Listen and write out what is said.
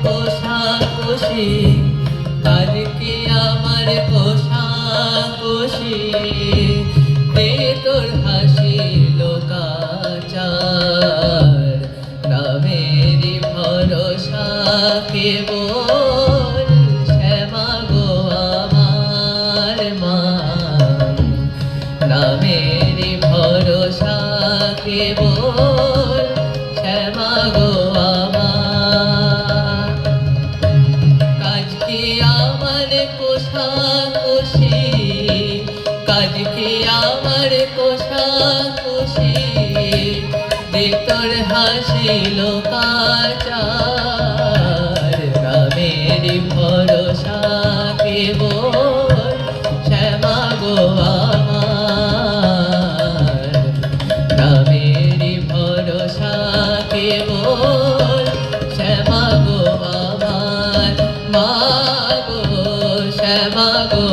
কোষাকুষি, আজকে আমার কোষাকুষি, দে তোর হাসি লোকাচার, নামেরই ভরসা কেবল শ্যামা গো আমার মা, নামেরই ভরসা কেবল শ্যামা গো আমার। কাজ কি আমার কোষাকুষি, কাজ কি আমার কোষাকুষি, দে তোর হাসি লোকাচার, নামেরই ভরসা কেবল শ্যামা গো আমার, নামেরই ভরসা কেবল শ্যামা গো আমার, মা গো শ্যামা গো